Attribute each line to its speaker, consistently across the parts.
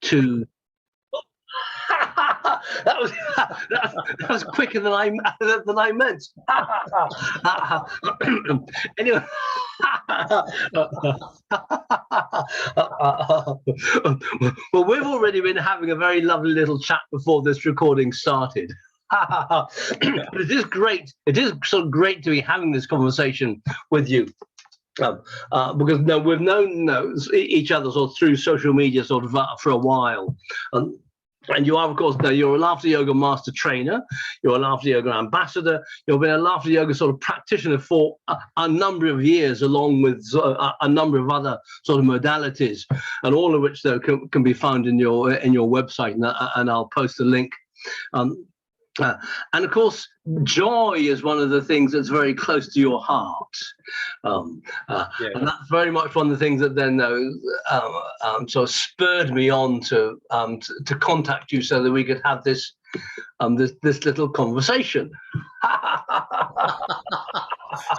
Speaker 1: to that was quicker than I meant. Anyway, well, we've already been having a very lovely little chat before this recording started. But it is great. It is so great to be having this conversation with you. Because we've known each other sort of through social media sort of for a while. And you are, of course, you're a laughter yoga master trainer, you're a laughter yoga ambassador, you've been a laughter yoga sort of practitioner for a number of years, along with a number of other sort of modalities, and all of which though can be found in your website, and I'll post a link. And of course, joy is one of the things that's very close to your heart, and that's very much one of the things that then sort of spurred me on to contact you so that we could have this little conversation.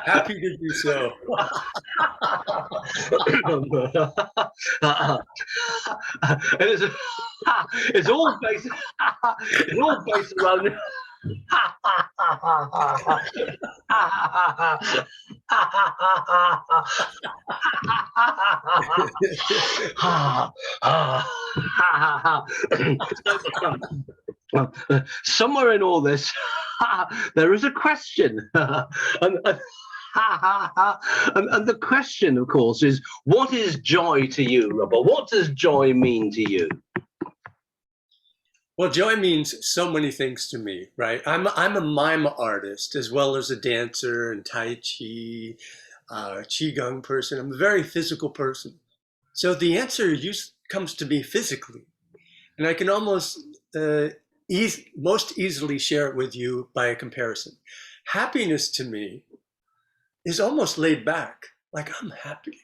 Speaker 2: Happy to do so.
Speaker 1: It's all based around. Somewhere in all this, there is a question, and the question, of course, is what is joy to you, Robert? What does joy mean to you?
Speaker 2: Well, joy means so many things to me, right? I'm a mime artist as well as a dancer and Tai Chi, Qigong person. I'm a very physical person. So the answer comes to me physically. And I can almost most easily share it with you by a comparison. Happiness to me is almost laid back, like I'm happy.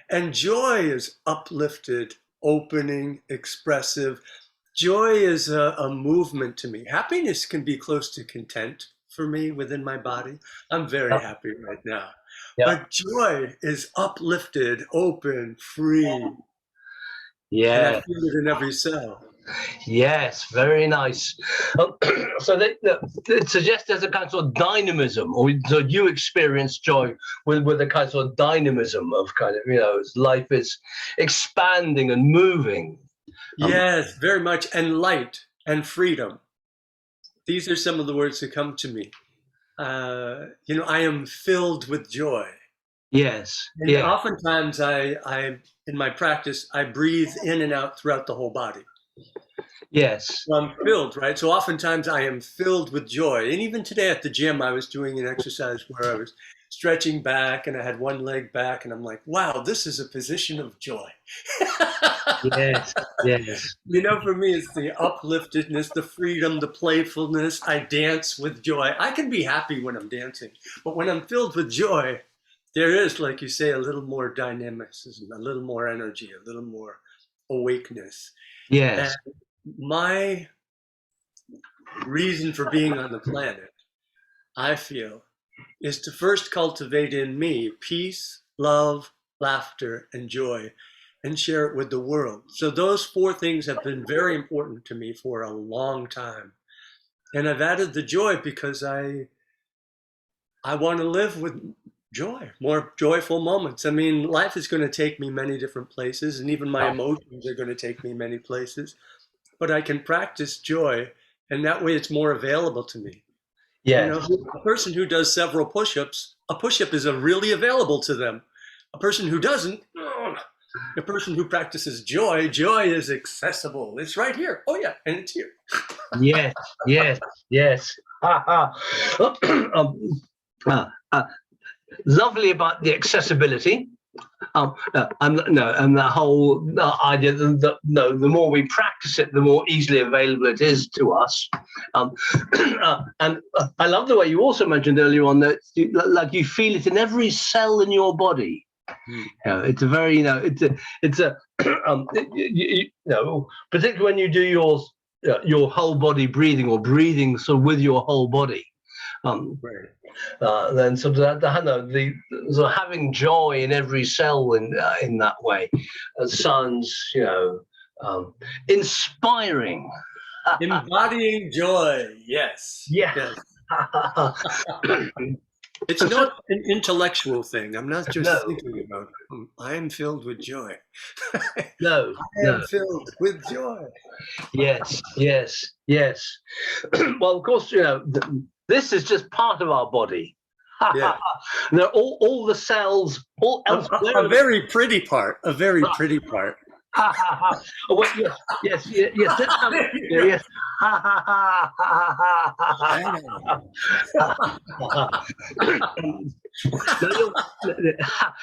Speaker 2: And joy is uplifted, opening, expressive. Joy is a movement to me. Happiness can be close to content for me within my body. I'm very happy right now. Yeah. But joy is uplifted, open, free.
Speaker 1: Yeah.
Speaker 2: And I feel it in every cell.
Speaker 1: Yes, very nice. So it suggests there's a kind of dynamism, or so you experience joy with a kind of dynamism of kind of, life is expanding and moving.
Speaker 2: Yes, very much. And light and freedom. These are some of the words that come to me. I am filled with joy.
Speaker 1: Yes.
Speaker 2: And oftentimes I in my practice, I breathe in and out throughout the whole body.
Speaker 1: Yes.
Speaker 2: So I'm filled, right? So oftentimes I am filled with joy. And even today at the gym, I was doing an exercise where I was stretching back and I had one leg back and I'm like, wow, this is a position of joy.
Speaker 1: Yes, yes.
Speaker 2: For me, it's the upliftedness, the freedom, the playfulness. I dance with joy. I can be happy when I'm dancing, but when I'm filled with joy, there is, like you say, a little more dynamicism, a little more energy, a little more awakeness.
Speaker 1: Yes.
Speaker 2: And my reason for being on the planet, I feel, is to first cultivate in me peace, love, laughter, and joy, and share it with the world. So those four things have been very important to me for a long time. And I've added the joy because I want to live with joy, more joyful moments. I mean, life is going to take me many different places, and even my emotions are going to take me many places. But I can practice joy, and that way it's more available to me.
Speaker 1: Yes.
Speaker 2: A person who does several push-ups, a push-up is really available to them. A person who doesn't, the person who practices joy is accessible. It's right here. Oh yeah, and it's here.
Speaker 1: Yes, yes, yes. Lovely about the accessibility. And the whole idea that the more we practice it, the more easily available it is to us. And I love the way you also mentioned earlier on that you feel it in every cell in your body. It's a very, particularly when you do your whole body breathing, or breathing sort of with your whole body.
Speaker 2: Right.
Speaker 1: Then sort of the sort of having joy in every cell in that way sounds um, inspiring.
Speaker 2: Embodying joy. Yes.
Speaker 1: Yeah.
Speaker 2: Yes. It's
Speaker 1: And so,
Speaker 2: not an intellectual thing. I'm not just
Speaker 1: no,
Speaker 2: thinking about, I am filled with joy. I
Speaker 1: no,
Speaker 2: am
Speaker 1: no.
Speaker 2: filled with joy.
Speaker 1: Yes, yes, yes. Well, of course, this is just part of our body.
Speaker 2: Yeah.
Speaker 1: They're all the cells, all
Speaker 2: A
Speaker 1: elsewhere.
Speaker 2: very pretty part. A very pretty part.
Speaker 1: Ha ha ha! Oh, well, yes, yes, yes, yes. Let's have,
Speaker 2: There you
Speaker 1: yeah,
Speaker 2: go.
Speaker 1: yes. Ha ha ha ha ha ha ha ha.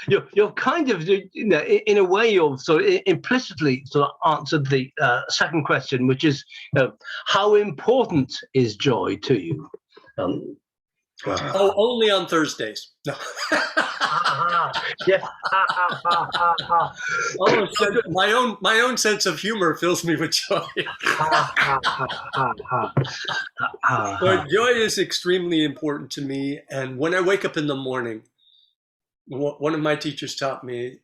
Speaker 1: Now you're kind of, in a way, you've sort of implicitly sort of answered the second question, which is, how important is joy to you? Um,
Speaker 2: Oh, only on Thursdays. No.
Speaker 1: yes.
Speaker 2: Oh, my own sense of humor fills me with joy. But joy is extremely important to me. And when I wake up in the morning, one of my teachers taught me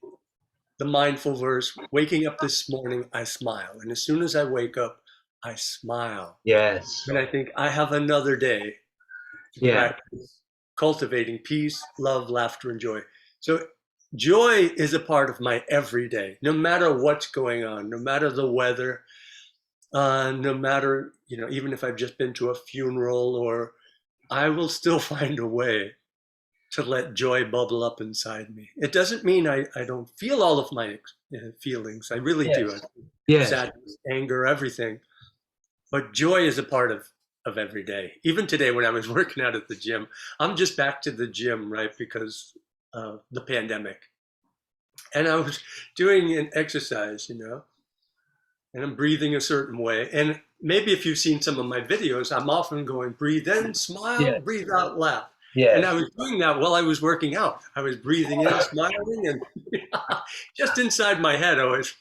Speaker 2: the mindful verse, waking up this morning, I smile. And as soon as I wake up, I smile.
Speaker 1: Yes.
Speaker 2: And I think I have another day to
Speaker 1: Yeah.
Speaker 2: practice cultivating peace, love, laughter, and joy. So joy is a part of my everyday, no matter what's going on, no matter the weather, no matter, even if I've just been to a funeral, or I will still find a way to let joy bubble up inside me. It doesn't mean I don't feel all of my feelings. I really do.
Speaker 1: Yes. Yes.
Speaker 2: Sadness, anger, everything. But joy is a part of every day. Even today, when I was working out at the gym, I'm just back to the gym, right? Because of the pandemic. And I was doing an exercise, and I'm breathing a certain way. And maybe if you've seen some of my videos, I'm often going, breathe in, smile,
Speaker 1: Yes.
Speaker 2: breathe out, laugh.
Speaker 1: Yes.
Speaker 2: And I was doing that while I was working out. I was breathing in, smiling, and just inside my head, I was.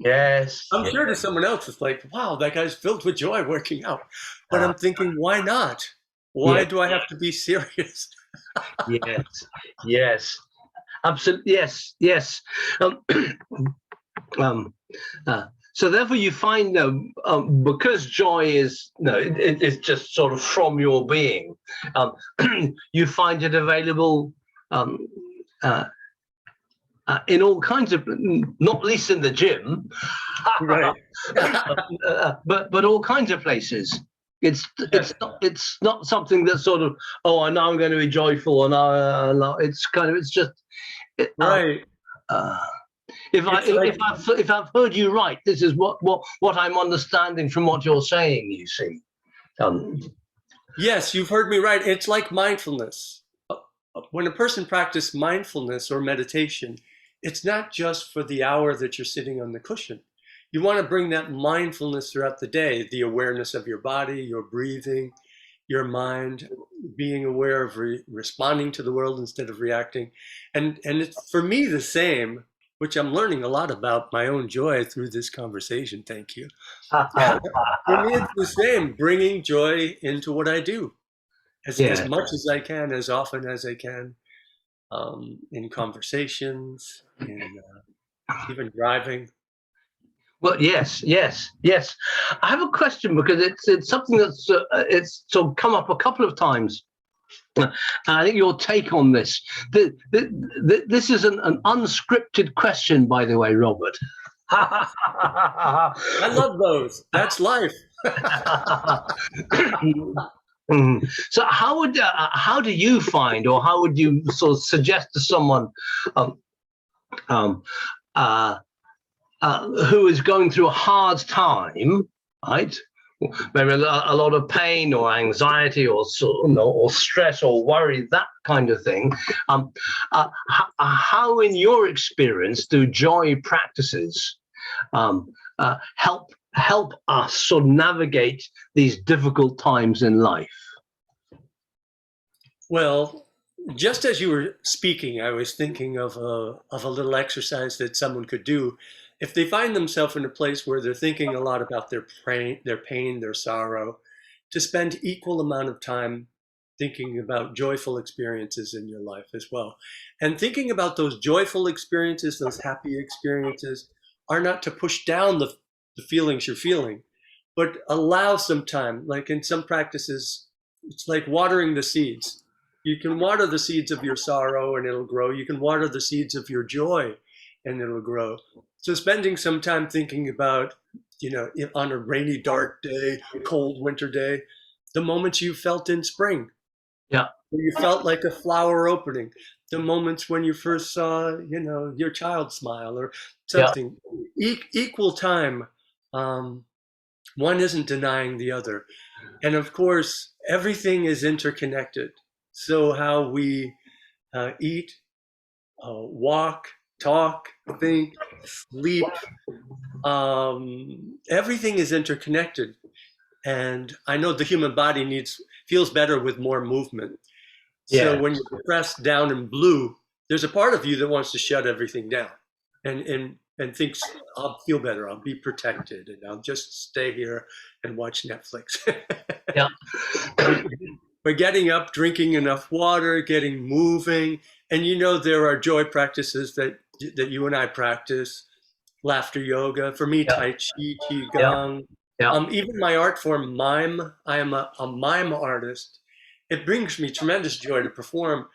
Speaker 1: Yes.
Speaker 2: I'm sure to someone else, it's like, wow, that guy's filled with joy working out. But I'm thinking, why not? Why do I have to be serious?
Speaker 1: Yes. Yes. Absolutely. Yes. Yes. So therefore, you find because joy is it's just sort of from your being. You find it available in all kinds of, not least in the gym,
Speaker 2: Right.
Speaker 1: but all kinds of places. It's not something that's sort of, oh, now I'm going to be joyful, and it's just
Speaker 2: right.
Speaker 1: If I've heard you right, this is what I'm understanding from what you're saying. You see.
Speaker 2: Yes, you've heard me right. It's like mindfulness. When a person practices mindfulness or meditation, it's not just for the hour that you're sitting on the cushion. You want to bring that mindfulness throughout the day, the awareness of your body, your breathing, your mind, being aware of responding to the world instead of reacting. And it's for me the same, which I'm learning a lot about my own joy through this conversation. Thank you. For me, it's the same, bringing joy into what I do as much as I can, as often as I can, in conversations, in even driving.
Speaker 1: Well, yes. I have a question, because it's something that's it's sort of come up a couple of times. And I think your take on this. This is an unscripted question, by the way, Robert.
Speaker 2: I love those. That's life.
Speaker 1: So how do you find, or how would you sort of suggest to someone who is going through a hard time, right? Maybe a lot of pain or anxiety or stress or worry, that kind of thing. How, in your experience, do joy practices help us sort of navigate these difficult times in life?
Speaker 2: Well, just as you were speaking, I was thinking of a little exercise that someone could do if they find themselves in a place where they're thinking a lot about their pain, their sorrow, to spend equal amount of time thinking about joyful experiences in your life as well. And thinking about those joyful experiences, those happy experiences, are not to push down the feelings you're feeling, but allow some time. Like in some practices, it's like watering the seeds. You can water the seeds of your sorrow and it'll grow. You can water the seeds of your joy and it'll grow. So spending some time thinking about, on a rainy, dark day, cold winter day, the moments you felt in spring.
Speaker 1: Yeah.
Speaker 2: Where you felt like a flower opening. The moments when you first saw, your child smile or something. Equal time. One isn't denying the other. And of course, everything is interconnected. So how we eat, walk, talk, think, sleep, everything is interconnected. And I know the human body feels better with more movement. So when you're pressed down in blue, there's a part of you that wants to shut everything down and thinks, I'll feel better, I'll be protected, and I'll just stay here and watch Netflix.
Speaker 1: Yeah.
Speaker 2: But getting up, drinking enough water, getting moving, and there are joy practices that you and I practice, laughter yoga, for me, Tai Chi, Qigong, even my art form, mime. I am a mime artist. It brings me tremendous joy to perform.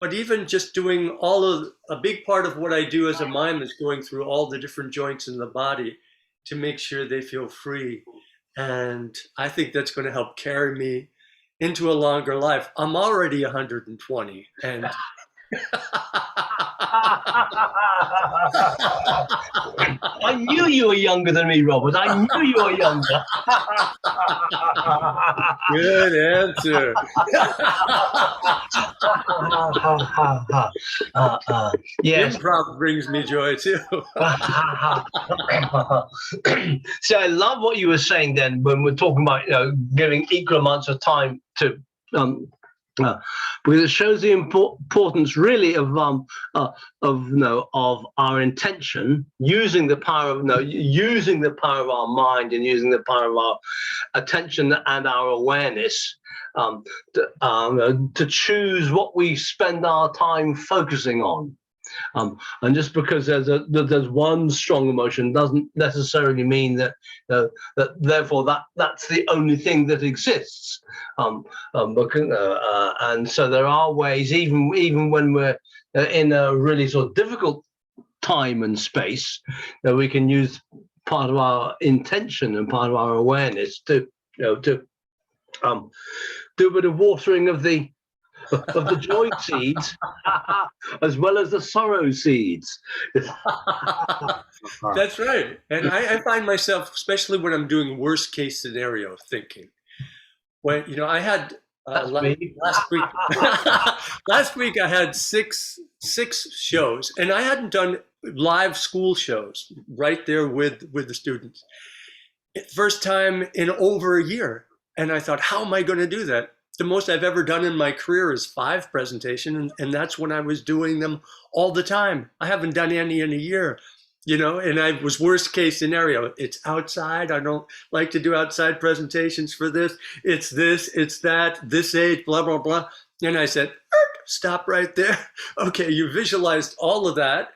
Speaker 2: But even just doing a big part of what I do as a mime is going through all the different joints in the body to make sure they feel free. And I think that's going to help carry me into a longer life. I'm already 120 and
Speaker 1: I knew you were younger than me, Robert. I knew you were younger.
Speaker 2: Good answer.
Speaker 1: Yes.
Speaker 2: Improv brings me joy too.
Speaker 1: So I love what you were saying then when we're talking about giving equal amounts of time to because it shows the importance really of our intention, using the power of our mind and using the power of our attention and our awareness to choose what we spend our time focusing on. And just because there's one strong emotion doesn't necessarily mean that therefore that's the only thing that exists. And so there are ways, even when we're in a really sort of difficult time and space, that we can use part of our intention and part of our awareness to do a bit of watering of the joy seeds as well as the sorrow seeds.
Speaker 2: That's right. And I find myself, especially when I'm doing worst case scenario thinking, when I had last week last week I had six shows, and I hadn't done live school shows right there with the students. First time in over a year. And I thought, how am I going to do that? The most I've ever done in my career is 5 presentations, and that's when I was doing them all the time. I haven't done any in a year, and I was worst case scenario. It's outside. I don't like to do outside presentations for this. It's this, it's that, this age, blah, blah, blah. And I said, stop right there. Okay, you visualized all of that.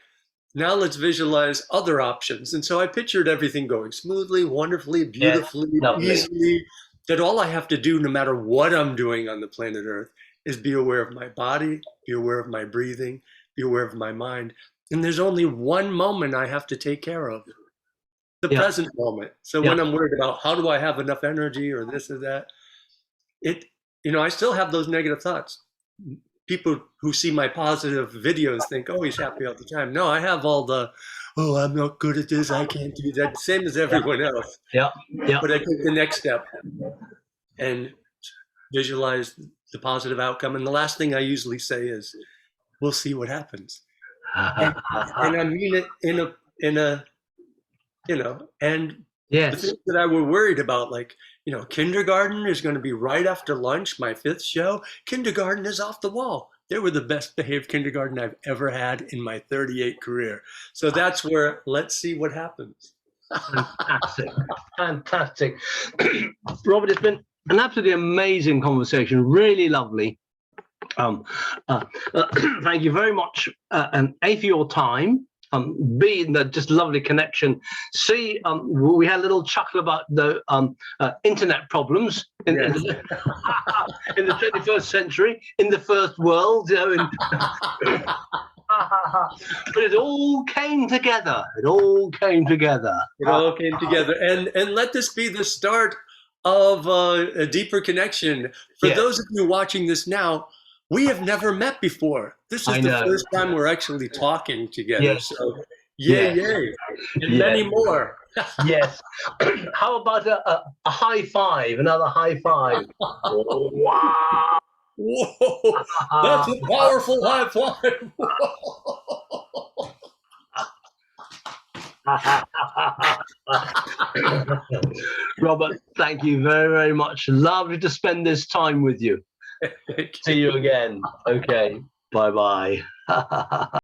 Speaker 2: Now let's visualize other options. And so I pictured everything going smoothly, wonderfully, beautifully, easily. That all I have to do, no matter what I'm doing on the planet Earth, is be aware of my body, be aware of my breathing, be aware of my mind. And there's only one moment I have to take care of, the present moment. So when I'm worried about how do I have enough energy or this or that, I still have those negative thoughts. People who see my positive videos think, oh, he's happy all the time. No, I have all the, oh, I'm not good at this, I can't do that, same as everyone else. But I take the next step and visualize the positive outcome. And the last thing I usually say is, we'll see what happens. And I mean it in a and the things that I were worried about, like, kindergarten is going to be right after lunch, my 5th show. Kindergarten is off the wall. They were the best behaved kindergarten I've ever had in my 38 career. So that's where, let's see what happens.
Speaker 1: Fantastic. Robert, it's been an absolutely amazing conversation, really lovely. Thank you very much, and A, for your time, B, the just lovely connection. C, we had a little chuckle about the internet problems in,
Speaker 2: Yes.
Speaker 1: in the 21st century, in the first world, you know. But it all came together. It all came together.
Speaker 2: It all came together, and let this be the start of a deeper connection. For
Speaker 1: Yes.
Speaker 2: those of you watching this now, we have never met before. This is
Speaker 1: I
Speaker 2: the
Speaker 1: know.
Speaker 2: first time we're actually talking together.
Speaker 1: Yes.
Speaker 2: So, yay,
Speaker 1: Yes.
Speaker 2: yay, and
Speaker 1: Yes.
Speaker 2: many more.
Speaker 1: Yes. How about a high five? Another high five. Wow.
Speaker 2: Whoa, that's a powerful high five.
Speaker 1: Robert, thank you very, very much. Lovely to spend this time with you. See you again. Okay. Bye-bye.